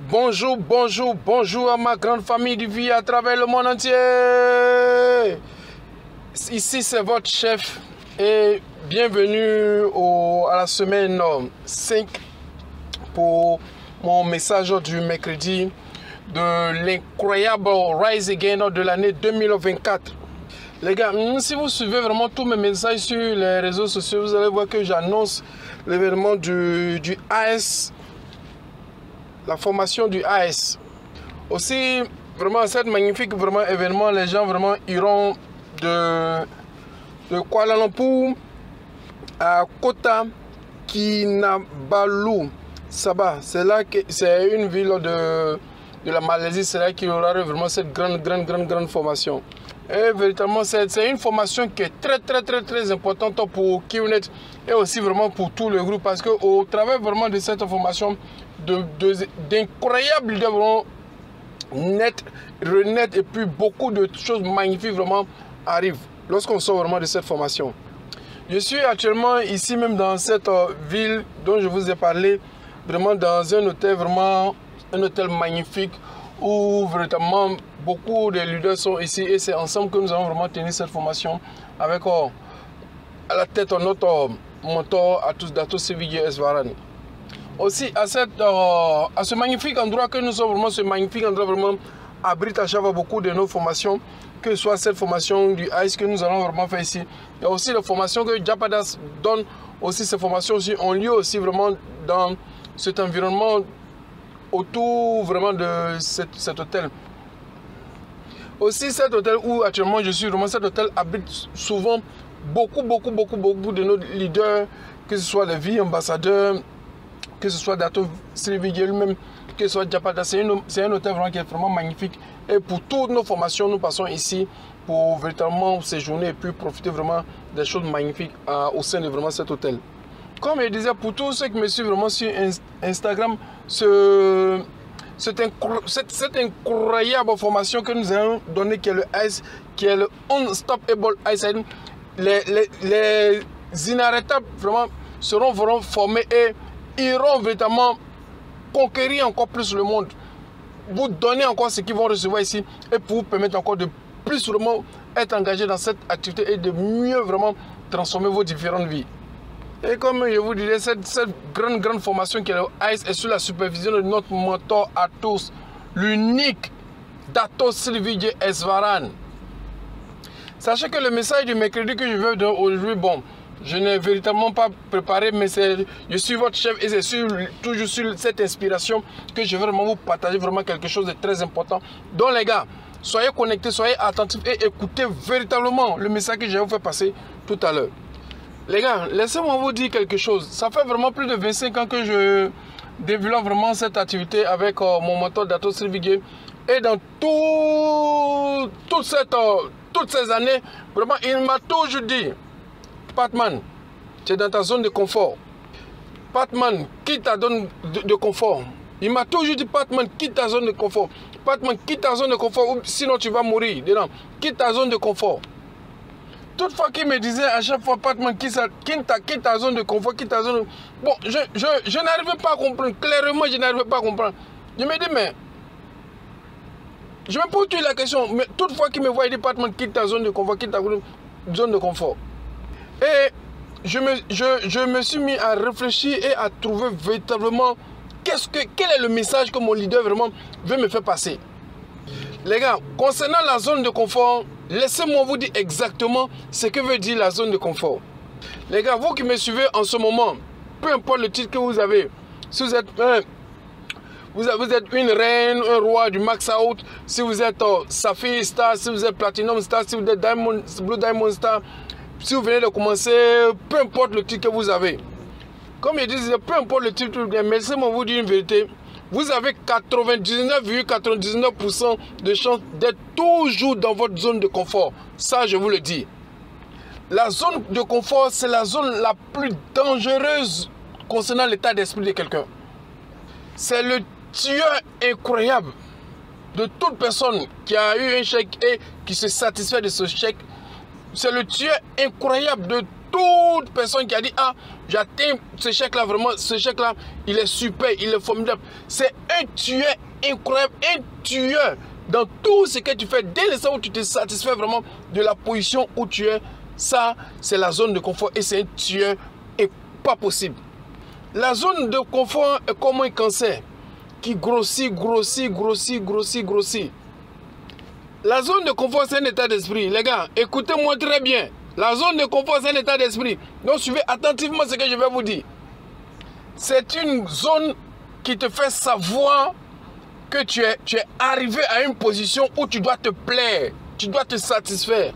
Bonjour, bonjour, bonjour à ma grande famille de vie à travers le monde entier. Ici, c'est votre chef et bienvenue à la semaine 5 pour mon message du mercredi de l'incroyable Rise Again de l'année 2024. Les gars, si vous suivez vraiment tous mes messages sur les réseaux sociaux, vous allez voir que j'annonce l'événement du AS, la formation du AS. Aussi, vraiment, cet magnifique événement, les gens vraiment iront de Kuala Lumpur à Kota Kinabalu, Sabah. C'est là que c'est une ville de la Malaisie, c'est là qu'il y aura vraiment cette grande formation. Et véritablement, c'est une formation qui est très importante pour QNet et aussi vraiment pour tout le groupe, parce qu'au travers vraiment de cette formation, d'incroyables leaders renaître et puis beaucoup de choses magnifiques vraiment arrivent lorsqu'on sort vraiment de cette formation. Je suis actuellement ici même dans cette ville dont je vous ai parlé, vraiment dans un hôtel, vraiment un hôtel magnifique où véritablement beaucoup de leaders sont ici et c'est ensemble que nous allons vraiment tenir cette formation avec à la tête notre mentor Dato Sylvie Esvaran. Aussi à ce magnifique endroit que nous sommes, vraiment ce magnifique endroit vraiment abrite à chaque fois beaucoup de nos formations, que ce soit cette formation du ICE que nous allons vraiment faire ici. Il y a aussi la formation que Japadas donne, aussi ces formations aussi ont lieu aussi vraiment dans cet environnement autour vraiment de cet hôtel. Aussi cet hôtel où actuellement je suis, vraiment cet hôtel abrite souvent beaucoup de nos leaders, que ce soit les vies ambassadeurs, que ce soit Dato Sylvie lui-même, que ce soit Japada. C'est un hôtel vraiment qui est vraiment magnifique. Et pour toutes nos formations, nous passons ici pour véritablement séjourner et puis profiter vraiment des choses magnifiques au sein de vraiment cet hôtel. Comme je disais, pour tous ceux qui me suivent vraiment sur Instagram, cette incroyable formation que nous allons donner, qui est le ICE, qui est le Unstoppable ICE, les inarrêtables vraiment seront vraiment formés et iront véritablement conquérir encore plus le monde, vous donner encore ce qu'ils vont recevoir ici et pour vous permettre encore de plus vraiment être engagé dans cette activité et de mieux vraiment transformer vos différentes vies. Et comme je vous disais, cette grande formation qui est le ICE est sous la supervision de notre mentor à tous, l'unique Dato Sylvie Esvaran. Sachez que le message du mercredi que je veux donner aujourd'hui, bon, je n'ai véritablement pas préparé, mais je suis votre chef et c'est toujours sur cette inspiration que je veux vraiment vous partager vraiment quelque chose de très important. Donc les gars, soyez connectés, soyez attentifs et écoutez véritablement le message que je vais vous faire passer tout à l'heure. Les gars, laissez-moi vous dire quelque chose. Ça fait vraiment plus de 25 ans que je développe vraiment cette activité avec mon mentor Dato Sylvie. Et dans toutes ces années, vraiment, il m'a toujours dit: Patman, tu es dans ta zone de confort. Patman, quitte ta zone de confort. Il m'a toujours dit: Patman, quitte ta zone de confort. Patman, quitte ta zone de confort, sinon tu vas mourir dedans. Quitte ta zone de confort. Toutefois qu'il me disait à chaque fois: Patman, quitte ta zone de confort, quitte ta zone de... Bon, je n'arrivais pas à comprendre. Clairement, je n'arrivais pas à comprendre. Je me dis, mais... Je me pose la question, mais toutefois qu'il me voit, il dit: Patman, quitte ta zone de confort, quitte ta zone de confort. Et je me suis mis à réfléchir et à trouver véritablement quel est le message que mon leader vraiment veut me faire passer. Les gars, concernant la zone de confort, laissez-moi vous dire exactement ce que veut dire la zone de confort. Les gars, vous qui me suivez en ce moment, peu importe le titre que vous avez, si vous êtes vous êtes une reine, un roi du Max Out, si vous êtes Sapphire Star, si vous êtes Platinum Star, si vous êtes Blue Diamond Star, si vous venez de commencer, peu importe le titre que vous avez. Comme je disais, peu importe le titre, mais laissez-moi vous dire une vérité. Vous avez 99,99% de chances d'être toujours dans votre zone de confort. Ça, je vous le dis. La zone de confort, c'est la zone la plus dangereuse concernant l'état d'esprit de quelqu'un. C'est le tueur incroyable de toute personne qui a eu un chèque et qui se satisfait de ce chèque. C'est le tueur incroyable de toute personne qui a dit, ah, j'atteins ce chèque-là, vraiment, ce chèque-là, il est super, il est formidable. C'est un tueur incroyable, un tueur dans tout ce que tu fais. Dès l'instant où tu te satisfais vraiment de la position où tu es, ça, c'est la zone de confort et c'est un tueur et pas possible. La zone de confort est comme un cancer qui grossit, grossit, grossit, grossit, grossit. La zone de confort, c'est un état d'esprit. Les gars, écoutez-moi très bien. La zone de confort, c'est un état d'esprit. Donc, suivez attentivement ce que je vais vous dire. C'est une zone qui te fait savoir que tu es arrivé à une position où tu dois te plaire, tu dois te satisfaire.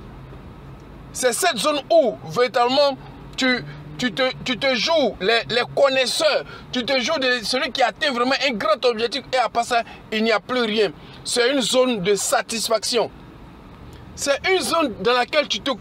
C'est cette zone où, véritablement, tu te joues les connaisseurs, tu te joues de celui qui atteint vraiment un grand objectif et à part ça, il n'y a plus rien. C'est une zone de satisfaction. C'est une zone dans laquelle tu te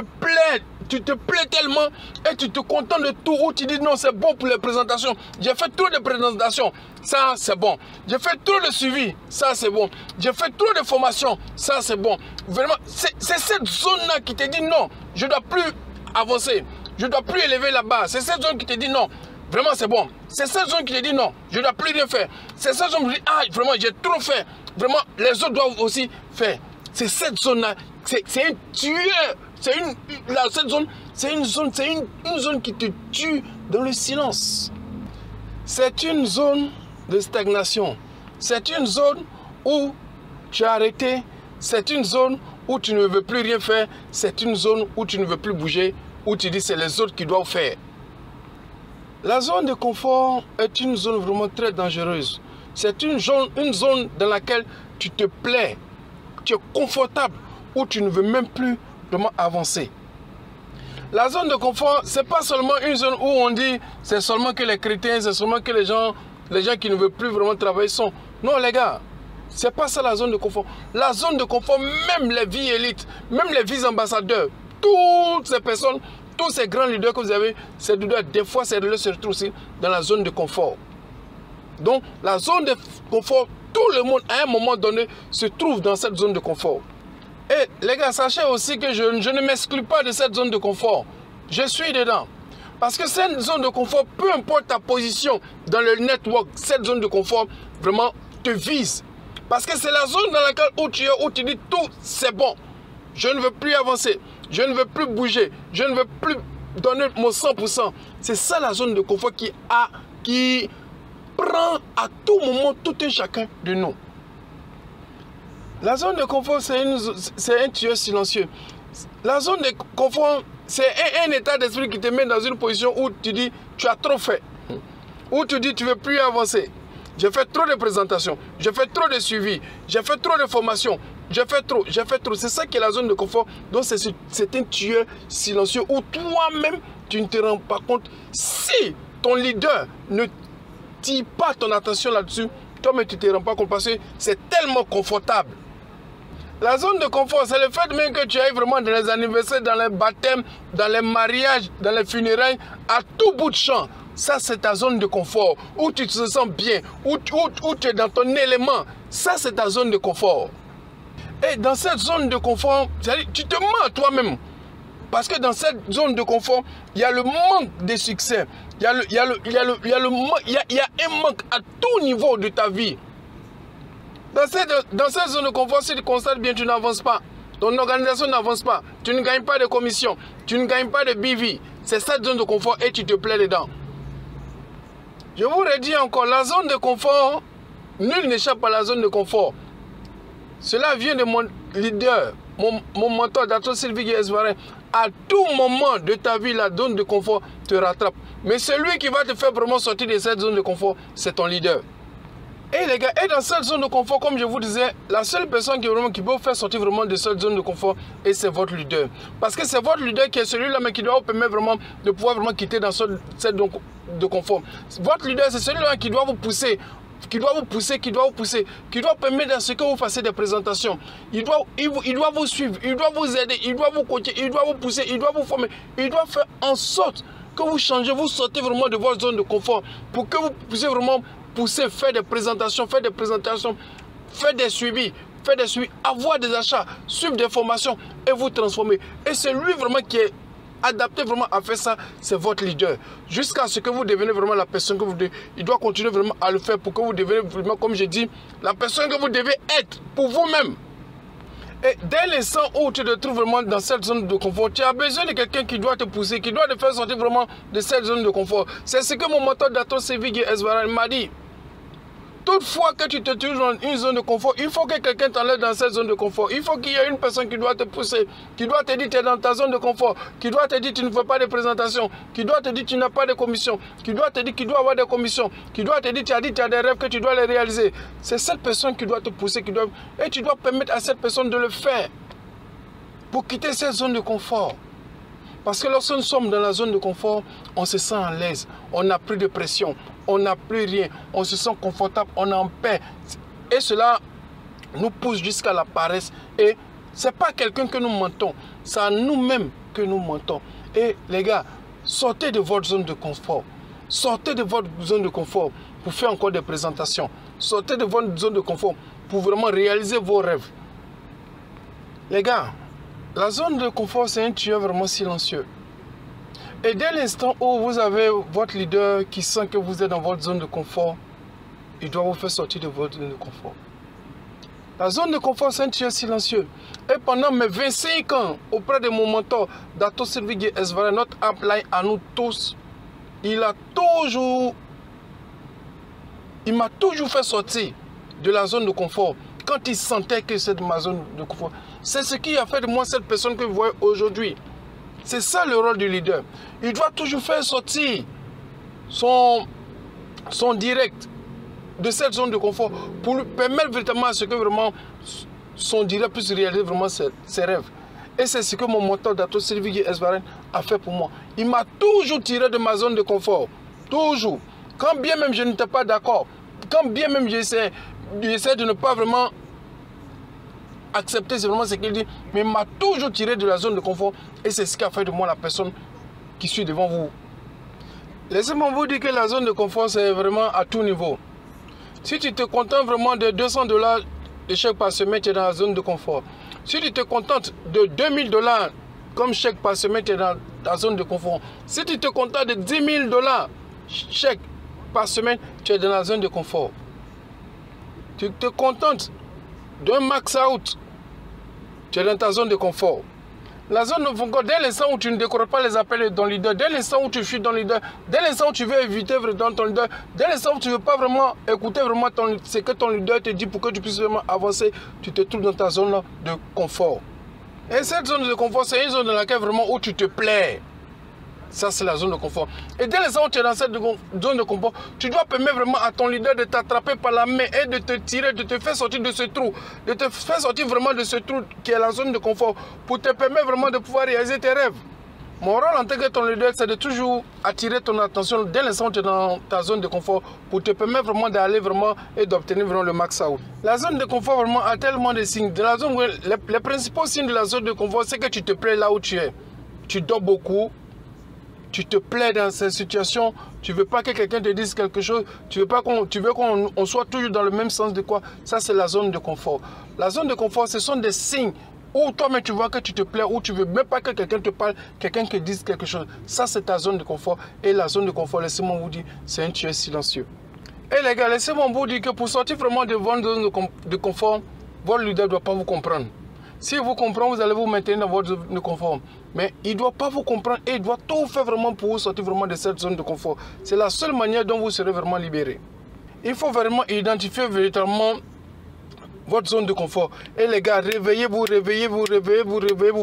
plais tellement et tu te contentes de tout, où tu dis non, c'est bon pour les présentations. J'ai fait trop de présentations, ça c'est bon. J'ai fait trop de suivi, ça c'est bon. J'ai fait trop de formations, ça c'est bon. Vraiment, c'est cette zone-là qui te dit non, je ne dois plus avancer, je ne dois plus élever la barre. C'est cette zone qui te dit non, vraiment c'est bon. C'est cette zone qui te dit non, je ne dois plus rien faire. C'est cette zone qui te dit ah, vraiment j'ai trop fait. Vraiment, les autres doivent aussi faire. C'est cette zone-là, c'est un tueur. Cette zone, c'est une zone qui te tue dans le silence. C'est une zone de stagnation. C'est une zone où tu as arrêté. C'est une zone où tu ne veux plus rien faire. C'est une zone où tu ne veux plus bouger, où tu dis c'est les autres qui doivent faire. La zone de confort est une zone vraiment très dangereuse. C'est une zone dans laquelle tu te plais, tu es confortable, où tu ne veux même plus vraiment avancer. La zone de confort, ce n'est pas seulement une zone où on dit c'est seulement que les chrétiens, c'est seulement que les gens qui ne veulent plus vraiment travailler sont. Non les gars, ce n'est pas ça la zone de confort. La zone de confort, même les vies élites, même les vies ambassadeurs, toutes ces personnes, tous ces grands leaders que vous avez, des fois c'est de se retrouver aussi dans la zone de confort. Donc la zone de confort, tout le monde à un moment donné se trouve dans cette zone de confort. Et les gars, sachez aussi que je ne m'exclus pas de cette zone de confort. Je suis dedans. Parce que cette zone de confort, peu importe ta position dans le network, cette zone de confort vraiment te vise. Parce que c'est la zone dans laquelle où tu dis tout, c'est bon. Je ne veux plus avancer. Je ne veux plus bouger. Je ne veux plus donner mon 100%. C'est ça la zone de confort qui prend à tout moment tout un chacun de nous. La zone de confort, c'est un tueur silencieux. La zone de confort, c'est un état d'esprit qui te met dans une position où tu dis, tu as trop fait. Où tu dis, tu ne veux plus avancer. J'ai fait trop de présentations, j'ai fait trop de suivi, j'ai fait trop de formations, j'ai fait trop. C'est ça qui est la zone de confort. Donc c'est un tueur silencieux où toi-même, tu ne te rends pas compte. Si ton leader ne tire pas ton attention là-dessus, toi-même, tu ne te rends pas compte parce que c'est tellement confortable. La zone de confort, c'est le fait même que tu ailles vraiment dans les anniversaires, dans les baptêmes, dans les mariages, dans les funérailles, à tout bout de champ. Ça, c'est ta zone de confort, où tu te sens bien, où tu es dans ton élément. Ça, c'est ta zone de confort. Et dans cette zone de confort, tu te mens à toi-même. Parce que dans cette zone de confort, il y a le manque de succès. Il y a un manque à tout niveau de ta vie. Dans cette zone de confort, si tu constates bien, tu n'avances pas. Ton organisation n'avance pas. Tu ne gagnes pas de commission. Tu ne gagnes pas de BV. C'est cette zone de confort et tu te plais dedans. Je vous redis encore, la zone de confort, nul n'échappe à la zone de confort. Cela vient de mon leader, mon mentor, Dato Sylvie Esvarin. À tout moment de ta vie, la zone de confort te rattrape. Mais celui qui va te faire vraiment sortir de cette zone de confort, c'est ton leader. Et les gars, et dans cette zone de confort, comme je vous disais, la seule personne qui peut vous faire sortir vraiment de cette zone de confort, c'est votre leader. Parce que c'est votre leader qui est celui-là, mais qui doit vous permettre vraiment de pouvoir vraiment quitter dans cette zone de confort. Votre leader, c'est celui-là qui doit vous pousser, qui doit permettre à ce que vous fassiez des présentations. Il doit vous suivre, il doit vous aider, il doit vous coacher, il doit vous pousser, il doit vous former, il doit faire en sorte que vous changez, vous sortez vraiment de votre zone de confort pour que vous puissiez vraiment pousser, faire des présentations, faire des suivis, avoir des achats, suivre des formations et vous transformer. Et c'est lui vraiment qui est adapté vraiment à faire ça, c'est votre leader. Jusqu'à ce que vous deveniez vraiment la personne que vous devez. Il doit continuer vraiment à le faire pour que vous deveniez vraiment, comme je dis, la personne que vous devez être pour vous-même. Et dès l'instant où tu te trouves vraiment dans cette zone de confort, tu as besoin de quelqu'un qui doit te pousser, qui doit te faire sortir vraiment de cette zone de confort. C'est ce que mon mentor Dato Sevigui Esvaran m'a dit. Toutefois que tu te trouves dans une zone de confort, il faut que quelqu'un t'enlève dans cette zone de confort. Il faut qu'il y ait une personne qui doit te pousser, qui doit te dire que tu es dans ta zone de confort, qui doit te dire que tu ne fais pas de présentation, qui doit te dire que tu n'as pas de commission, qui doit te dire qu'il doit avoir des commissions, qui doit te dire que tu as des rêves que tu dois les réaliser. C'est cette personne qui doit te pousser, et tu dois permettre à cette personne de le faire pour quitter cette zone de confort. Parce que lorsque nous sommes dans la zone de confort, on se sent à l'aise, on n'a plus de pression, on n'a plus rien, on se sent confortable, on est en paix. Et cela nous pousse jusqu'à la paresse. Et ce n'est pas quelqu'un que nous mentons, c'est à nous-mêmes que nous mentons. Et les gars, sortez de votre zone de confort. Sortez de votre zone de confort pour faire encore des présentations. Sortez de votre zone de confort pour vraiment réaliser vos rêves. Les gars, la zone de confort, c'est un tueur vraiment silencieux. Et dès l'instant où vous avez votre leader qui sent que vous êtes dans votre zone de confort, il doit vous faire sortir de votre zone de confort. La zone de confort, c'est un tueur silencieux. Et pendant mes 25 ans, auprès de mon mentor, Dato Sevigui Esvaran, notre upline à nous tous, il m'a toujours fait sortir de la zone de confort. Quand il sentait que c'est ma zone de confort. C'est ce qui a fait de moi cette personne que vous voyez aujourd'hui. C'est ça le rôle du leader. Il doit toujours faire sortir son direct de cette zone de confort pour lui permettre véritablement à ce que vraiment son direct puisse réaliser vraiment ses rêves. Et c'est ce que mon mentor Dato Sevigui Esvaran a fait pour moi. Il m'a toujours tiré de ma zone de confort. Toujours. Quand bien même je n'étais pas d'accord, quand bien même j'essaie de ne pas vraiment accepter, c'est vraiment ce qu'il dit, mais il m'a toujours tiré de la zone de confort et c'est ce qui a fait de moi la personne qui suis devant vous. Laissez-moi vous dire que la zone de confort, c'est vraiment à tout niveau. Si tu te contentes vraiment de $200 de chèque par semaine, tu es dans la zone de confort. Si tu te contentes de $2000 comme chèque par semaine, tu es dans la zone de confort. Si tu te contentes de $10 000 chèque par semaine, tu es dans la zone de confort. Tu te contentes d'un max out, tu es dans ta zone de confort. La zone de confort, dès l'instant où tu ne décroches pas les appels de ton leader, dès l'instant où tu fuis ton leader, dès l'instant où tu veux éviter dans ton leader, dès l'instant où tu ne veux pas vraiment écouter vraiment ce que ton leader te dit pour que tu puisses vraiment avancer, tu te trouves dans ta zone de confort. Et cette zone de confort, c'est une zone dans laquelle vraiment où tu te plais. Ça, c'est la zone de confort. Et dès l'instant où tu es dans cette zone de confort, tu dois permettre vraiment à ton leader de t'attraper par la main et de te tirer, de te faire sortir de ce trou. De te faire sortir vraiment de ce trou qui est la zone de confort pour te permettre vraiment de pouvoir réaliser tes rêves. Mon rôle en tant que ton leader, c'est de toujours attirer ton attention dès l'instant où tu es dans ta zone de confort pour te permettre vraiment d'aller vraiment et d'obtenir vraiment le max out. La zone de confort vraiment a tellement de signes. De la zone, les principaux signes de la zone de confort, c'est que tu te plais là où tu es. Tu dors beaucoup. Tu te plais dans cette situation, tu ne veux pas que quelqu'un te dise quelque chose, tu veux qu'on soit toujours dans le même sens de quoi. Ça, c'est la zone de confort. La zone de confort, ce sont des signes où toi-même tu vois que tu te plais, où tu ne veux même pas que quelqu'un te parle, quelqu'un te dise quelque chose. Ça, c'est ta zone de confort. Et la zone de confort, laissez-moi vous dire, c'est un tueur silencieux. Et les gars, laissez-moi vous dire que pour sortir vraiment de votre zone de confort, votre leader ne doit pas vous comprendre. Si vous comprenez, vous allez vous maintenir dans votre zone de confort. Mais il ne doit pas vous comprendre et il doit tout faire vraiment pour vous sortir vraiment de cette zone de confort. C'est la seule manière dont vous serez vraiment libéré. Il faut vraiment identifier véritablement votre zone de confort. Et les gars, réveillez-vous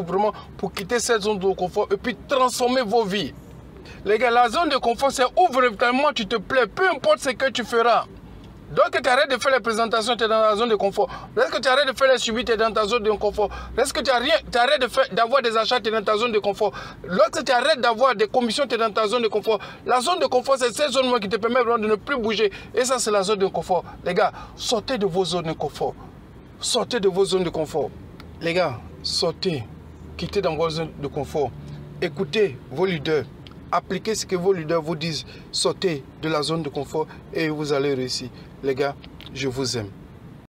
vraiment pour quitter cette zone de confort et puis transformer vos vies. Les gars, la zone de confort, c'est où véritablement tu te plais, peu importe ce que tu feras. Donc tu arrêtes de faire les présentations, tu es dans la zone de confort. Lorsque tu arrêtes de faire les suivis, tu es dans ta zone de confort. Lorsque tu arrêtes d'avoir des achats, tu es dans ta zone de confort. Lorsque tu arrêtes d'avoir des commissions, tu es dans ta zone de confort. La zone de confort, c'est cette zone qui te permet vraiment de ne plus bouger. Et ça, c'est la zone de confort. Les gars, sortez de vos zones de confort. Sortez de vos zones de confort. Les gars, sortez. Quittez dans vos zones de confort. Écoutez vos leaders. Appliquez ce que vos leaders vous disent. Sortez de la zone de confort et vous allez réussir. Les gars, je vous aime.